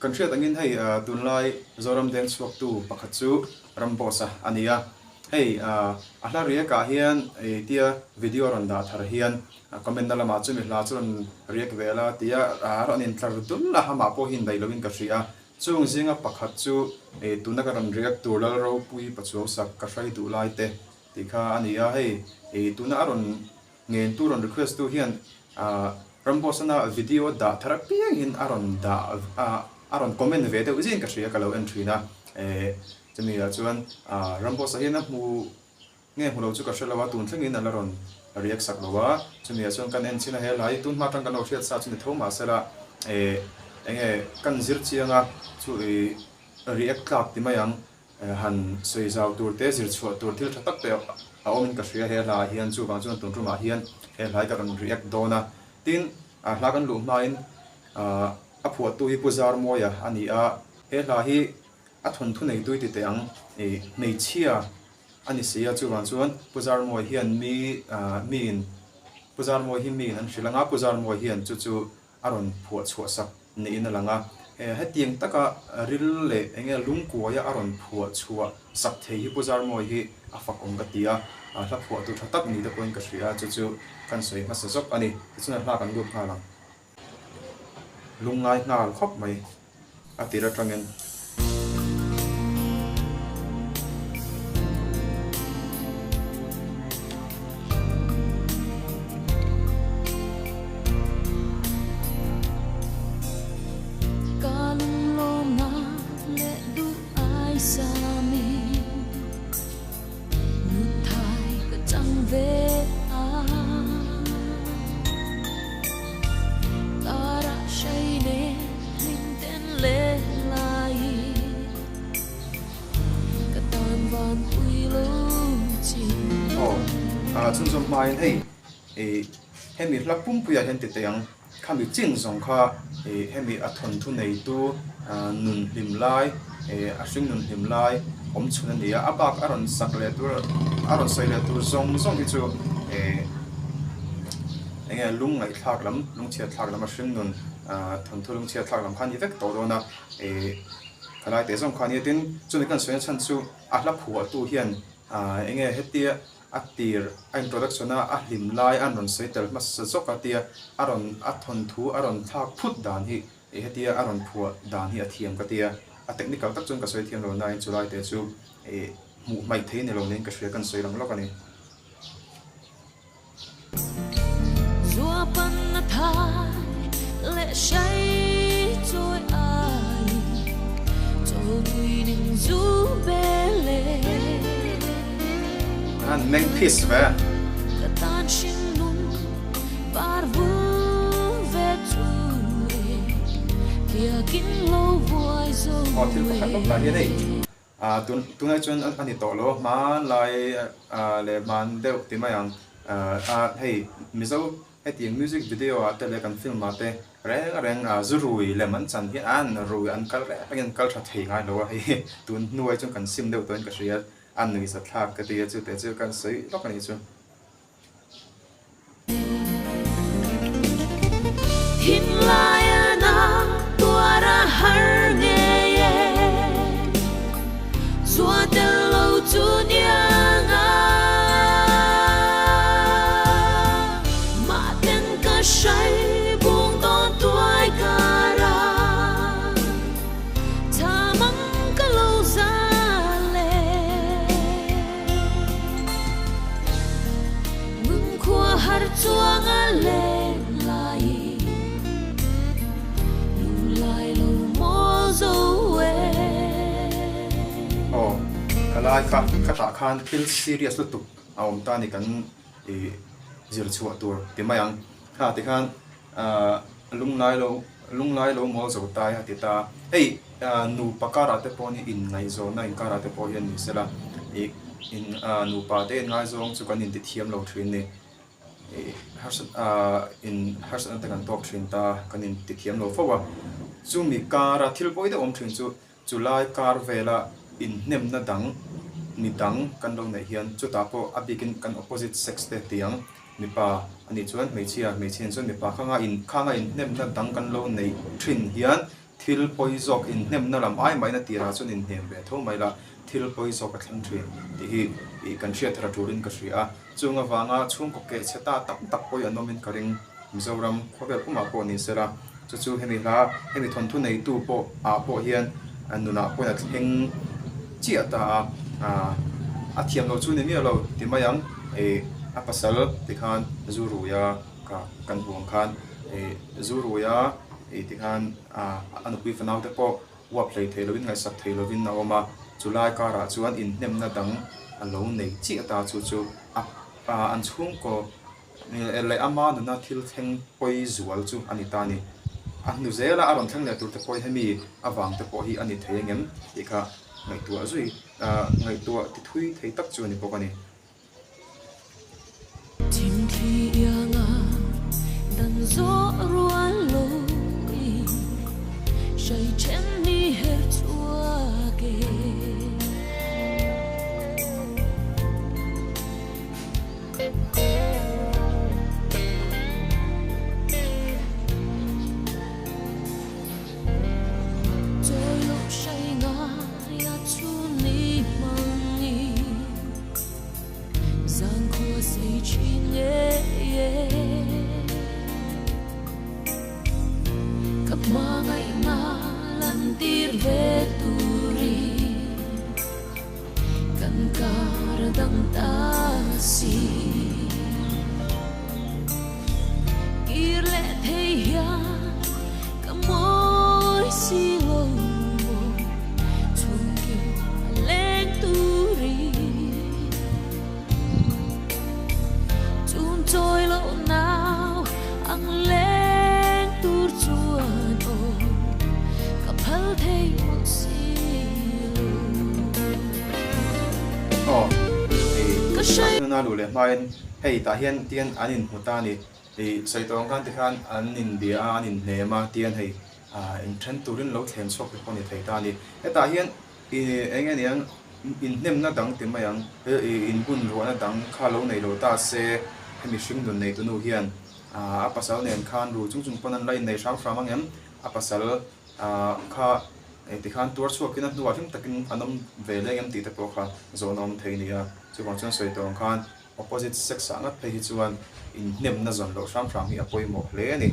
kan hriat angin hei tunlai zoram den chuak tu pakhat chu rambosa ania hei ahla ria ka hian tia video ron da thar hian comment na lama chu mi hla chun riak vela tia ron in thlar dul la hama po hin dai lovin ka hria chung zinga pakhat chu tuna ka ron riak turlal ro pui pachuaw sak ka hrai du lai te tikha ania hei tuna aron ngen tu ron request tu hian rambosana video da thara piang in aron comment ve te uzin ka hria ka lo entry na chumi la chuan rambosa hian a mu nge hulo chu ka hrelawa tun thlengin ala ron riak sak lowa chumi chuan kan en china he lai tun ma tang kan lo hriat sa chuni thoma sela enge kan zir chianga chu riak tlak ti mayang han soi zau tur te zir chhuat tur thil thatak te a omin ka hria he la hian chu wang chuan tun ruma hian he lai ka ron riak dona tin hla kan lu hmain a phuat tu hi puzar moya ani a he la hi a thon thu nei tui ti te ang nei chia ani sia chu wang chuan puzar moi hian min puzar moi hi min an shilanga puzar moi hian chu aron phuat chhuat sak nei in langa he tiang taka ril le enge lungkuaya aron phuat chhuwa sak thei hi puzar moi hi a fak ong ka tia hla phuat tu thatak ni te point ka hria chu kan soi ma sa zok ani chuna hla kan lu pha lang lungai ngal khop mai atira tangin chun zom mai hei hemi hla pum puya hen ti teyang khami chin zong kha hemi a thon thu nei tu nun hlim lai a hring nun hlim lai om chuna nia abak aron sak le tur aron sei le tur zong hi chu enge lung ngai thlak lam lung chia thlak lam a hring nun thon thu lung chia thlak lam khan hi vek to do na khalai te zong khan hi tin chuni kan soya chan chu a hla phua tu hian enge hetia atir introduction a hlim lai an ron seitel mas zok atia aron athon thu aron thak phut dan hi hetia aron phua dan hi athiam ka tia a technical tak chun ka soi thiam lo na in chulai te chu mu mai thei ne lo nen ka hria kan soi ram lok ani zua pan na thai le shai choi ai choi ning zu bele an meng pis ve tan shin nun par vu ve tu kia kin lo voi zo thil pakhat lok la hi nei tunai chun ani to lo ma lai le man deuh ti mayang hei mizo hetiang music video ate le kan film ate reng zurui le man chan hi an rui an kal re pagen kal tha thei ngai lo hei tun nuai chung kan sim deuh toin ka hria an nui sa thak ka tia chu te chu kan sei lok ani chu hin lai na tuara har nge ye zua de lo tu nianga ma ten ka shai buông ton tuai kara ta mang ka lo za har chuang a le lai lu lai lo mo zo we kalai kha khan feel serious lu tu aum ta ni kan zir chua tur ti mayang ha ti khan lung lai lo mo zo tai ha ti ta ei nu pakara te poni in ngai zo na in kara te po hian ni sela in nu pa te ngai zong chu kan in ti thiam lo thrin ni in harsan ta kan top thin ta kan in ti thiam lo fowa chu mi kara thil boi de om thin chu chulai kar vela in nem na dang mi dang kan lo nei hian chu ta po abikin kan opposite sex te tiang mi pa ani chuan mei chen chuan mi pa khanga in nem na dang kan lo nei thin hian thil poizok in nem na lam ai mai na tira chun in nem ve tho mai la thil poizok a thlang thrin ti hi I kan hria thara turin ka hria chunga wanga chung ko ke cheta tak tak poi anomin karing mizoram khovel kuma po ni sera chu hemi la hemi thon thu nei tu po a po hian anuna po na thleng chia ta a thiam lo chu ni mi lo ti mayang a pasal ti khan zuruya ka kan buang khan zuruya ti khan anupui fanau te po wa play thelovin ngai sak thelovin na oma chulai ka ra chuan in nem na dang alo nei chi ta chu an chung ko le ama na thil theng poi zual chu ani ta ni a nu zela aron thang le tur te poi hemi awang te po hi ani thengem ti kha ngai tu azui ngai tu ti thui thei tak chu ni pokani tim thi yanga dan zo ruan loi shai chen ni her chua ke na lu le main hei ta hian tian anin huta ni sei tong kan ti khan anin dia anin nema tian hei in thren turin lo thlem chok ko ni thei ta ni eta hian enge niang in nem na dang ti mayang in bun ro na dang kha lo nei lo ta se hemi hring dun nei tu nu hian a pasal nen khan ru chung chung panan lai nei ram ram angem a pasal kha ti khan tur chuak kin nu arim takin anom vele ngam ti te po kha zonom thei ni a chu bang chuan sei tong khan opposite sex angat pe hi chuan in nem na zon lo ram ram hi apoi mo hle ani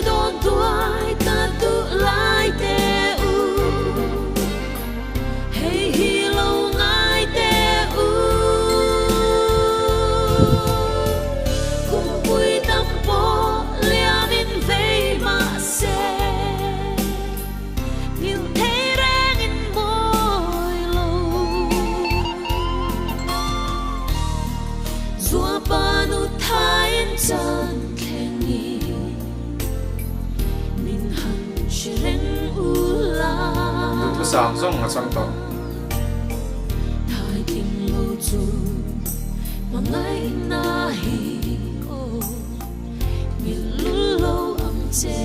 don tuai ta tu lai te u hey hi lo ngai te u kum pui tam po liam in ve ma se nil te rang in boy lo zua pa nu thai in chan tu sang zong nga sang to thai tim lo chu ma ngai na hi o mi lu lo am che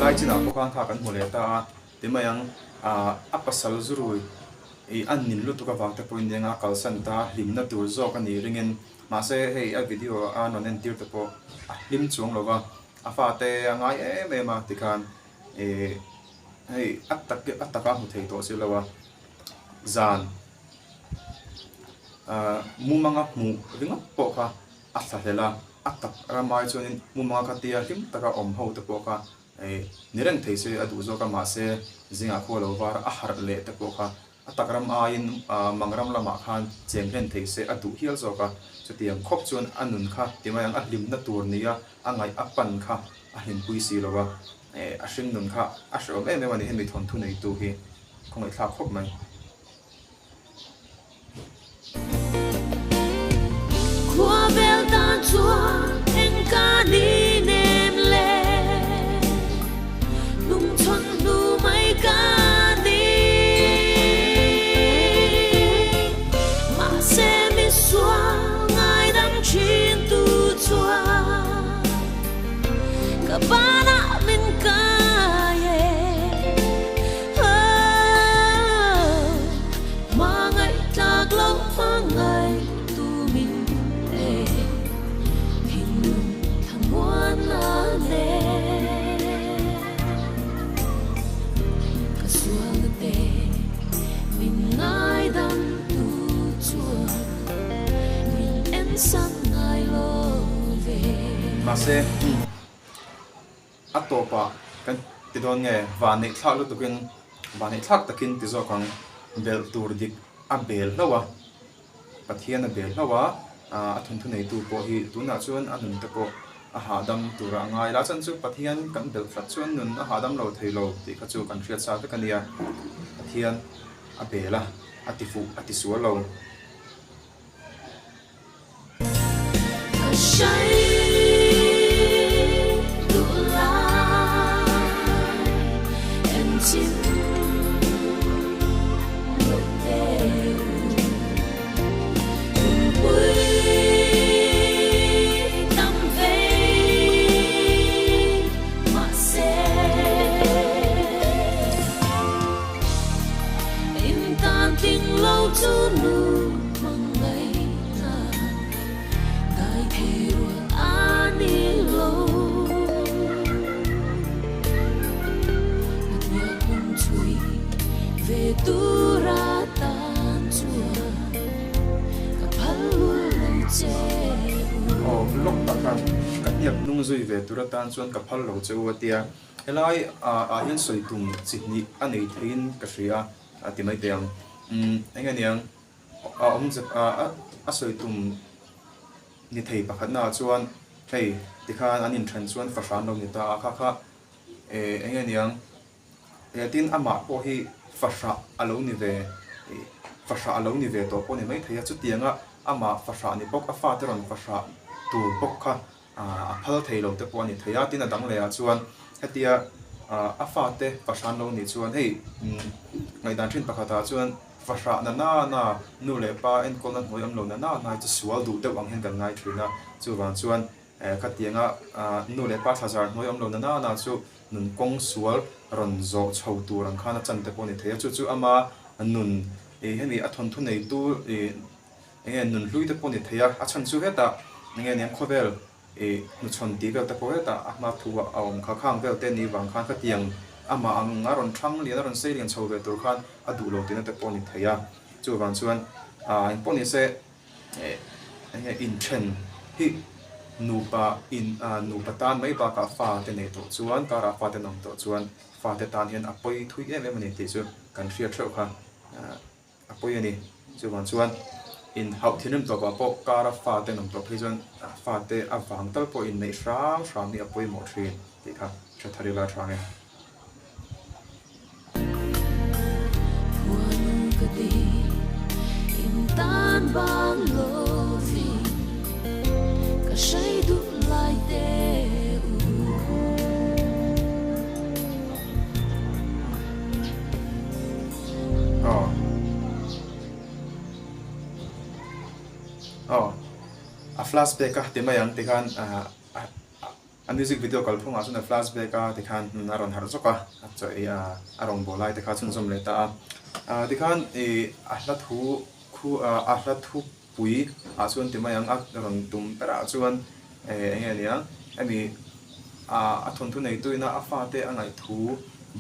lai china ko khang kha kan hule ta ti mayang a pasal zurui an nin lu tu ka wang te point denga kalsan ta limna tur zo ka ni ringen ma se hei a video a non en tir te po a lim chuang lova a fa te angai me ma ti khan hei ataka mu thei to se lawa zan mu manga mu ringa po kha a sa hela atak ramai chuan muma khatia him taka om ho te poka nireng thei se adu zo ka ma se zinga kholo war a har le te poka atak ram a in mangram lama khan cheng hen thei se adu hial zo ka chutiang khop chuan anun kha timayang a lim na tur nia angai apan kha a hin pui si lowa a hring nun kha a hrom em ani hen mi thon thu nei tu hi khongai thla khop mai qua bel tan chua en ca ni nem le lung chon nu mai ca ni ma se mi xua ngai dang chin tu chua ka bana min ca ye ma ngai tak lo ma ngai mase atopa kan tidon nge vani thak lu tukin vani thak takin tizo kang bel tur dik a bel lawa pathian a bel lawa a thun thu nei tu po hi tuna chuan anun te po a hadam tura ngai la chan chu pathian kan bel flat chuan nun a hadam lo thei lo ti kha chu kan hriat sa te kania pathian a bela atifu atisu lo nung zui ve turatan chuan ka phal lo cheu atia helai a hian soitum chihni anei thein ka hria atimai teang engeniang a soitum ni thei pakhat na chuan hei tikhan anin than chuan fashan lo ni ta kha kha engeniang tin ama po hi fasha alo ni ve fasha alo ni ve to po ni mai theia chu tianga ama fasha ni pok a fa te ron fasha tu pok kha a phal thei lo te po ni theia tin a dang le a chuan hetia a fa te fashan lo ni chuan hei ngai dan thin pakhata chuan fasha na nu le pa en kon na hoi am lo na chu sual du te wang hen kan ngai thina chu wang chuan khatianga nu le pa thazar hoi am lo na chu nun kong sual ron zo chho tu rang khana chan te po ni theia chu ama nun hemi a thon thu nei tu nun lui te po ni theia a chan chu heta nge niam khovel nu chon ti vel te po heta ama thuwa aum kha khang vel te ni wang khan khatiang ama ang aron thang lian aron sei lian chho ve tur khan adu lo tin te po ni theia chu wang chuan in po ni se in chen hi nu pa tan mai ba ka fa te nei to chuan ka ra fa te nom to chuan fa te tan hian apoi thui em ani ti chu kan hria theu kha apoi ani chu wang chuan in hau thinum to ba po ka ra fa te nom to phei chuan fa te awang tal po in nei ram ni apoi mo thrin ti kha thari la thange tan bang lo vi ka shai du lai te a flashback ka te mayang te khan a music video kal phunga chuna flashback ka te khan naron har zoka choi arong bolai te kha chun som le ta te khan ahla thu khu ahla thu pui a chuan te mayang a ron tum pera chuan engenia ami a thon thu nei tuina a fa te angai thu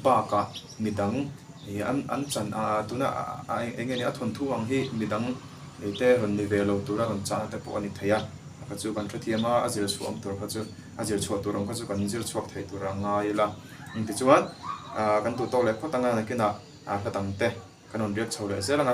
ba ka midang an chan tuna engenia thon thu ang hi midang te ron ni velo tura ron chan te po ani theia pakhat chu kan tha thiama azir chuam tur kha chu azir chhuat turam kha chu kan zir chhuak thei tur angai la ti chuan kan tu to le photanga nakina hlatang te kanon riak chho le zelanga